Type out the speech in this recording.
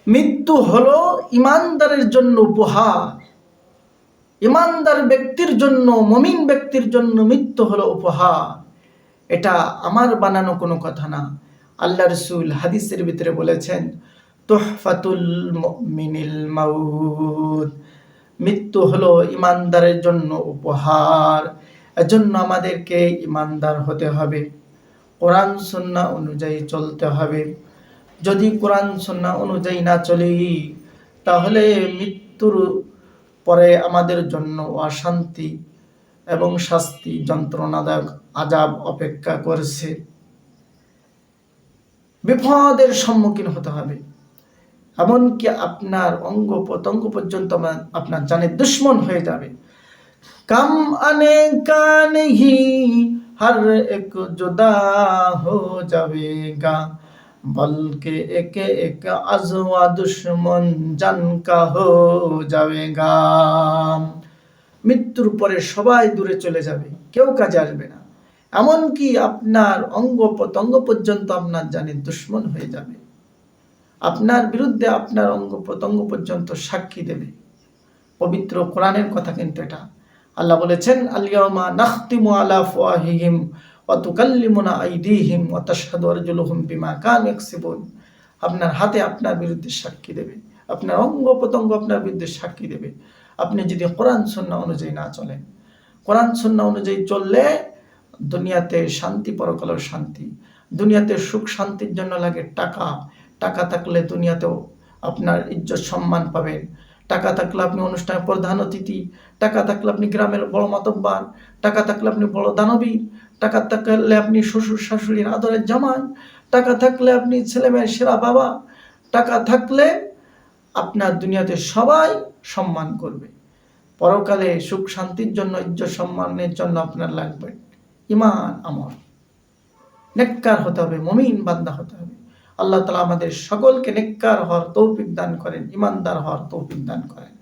মৃত্যু হলো ইমানদারের জন্য উপহার। ইমানদার ব্যক্তির জন্য, মুমিন ব্যক্তির জন্য মৃত্যু হলো উপহার। এটা আমার বানানো কোনো কথা না। আল্লাহ রাসূল হাদিসের ভিতরে বলেছেন, তুহফাতুল মুমিনিল মাউত। মৃত্যু হলো ইমানদারের জন্য উপহার। এজন্য আমাদেরকে ইমানদার হতে হবে, কোরআন সুন্নাহ অনুযায়ী চলতে হবে। যদি কোরআন সুন্নাহ অনুযায়ী না চলি, তাহলে মৃত্যুর পরে আমাদের জন্য অশান্তি এবং শাস্তি, যন্ত্রণাদায়ক আযাব অপেক্ষা করছে। বিপদের সম্মুখীন হতে হবে, এমনকি আপনার অঙ্গ প্রত্যঙ্গ পর্যন্ত আপনার জানের দুশ্মন হয়ে যাবে। কাম আনে কা নেহি হর এক জুদা হো যাবেগা, বলকে এক এক আজওয়া দুশ্মন জান কা হো যাবেগা। মৃত্যুর পরে সবাই দূরে চলে যাবে, কেউ কাজে আসবে না, এমনকি আপনার অঙ্গ প্রত্যঙ্গ পর্যন্ত আপনার জানের দুশ্মন হয়ে যাবে। আপনার বিরুদ্ধে আপনার অঙ্গ প্রত্যঙ্গ পর্যন্ত সাক্ষী দেবে। পবিত্র কোরআনের কথা কিন্তু এটা। আল্লাহ বলেছেন, আল-ইয়াওমা নাখতিমু আলা আফওয়াহিহিম ওয়া তুকাল্লিমুনা আইদিহিম ওয়া তাশহাদু আরজুলুহুম বিমা কানু ইয়াকসিবুন। আপনার হাতে আপনার বিরুদ্ধে সাক্ষী দেবে, আপনার অঙ্গ প্রত্যঙ্গ আপনার বিরুদ্ধে সাক্ষী দেবে, আপনি যদি কোরআন সুন্নাহ অনুযায়ী না চলেন। কোরআন সুন্নাহ অনুযায়ী চললে দুনিয়াতে শান্তি, পরকালেও শান্তি। দুনিয়াতে সুখ শান্তির জন্য লাগে টাকা। টাকা থাকলে দুনিয়াতেও আপনার ইজ্জত সম্মান পাবেন। টাকা থাকলে আপনি অনুষ্ঠানে প্রধান অতিথি, টাকা থাকলে আপনি গ্রামের বড় মাতব্বর, টাকা থাকলে আপনি বড় দানবীর, টাকা থাকলে আপনি শ্বশুর শাশুড়ির আদরের জামাই, টাকা থাকলে আপনি ছেলেমেয়ের সেরা বাবা, টাকা থাকলে আপনার দুনিয়াতে সবাই সম্মান করবে। পরকালে সুখ শান্তির জন্য, ইজ্জত সম্মানের জন্য আপনার লাগবে ঈমান, আমল। নেককার হতে হবে, মুমিন বান্দা হতে হবে। আল্লাহ তাআলা আমাদের সকলকে নেককার হওয়ার তৌফিক দান করেন, ঈমানদার হওয়ার তৌফিক দান করেন।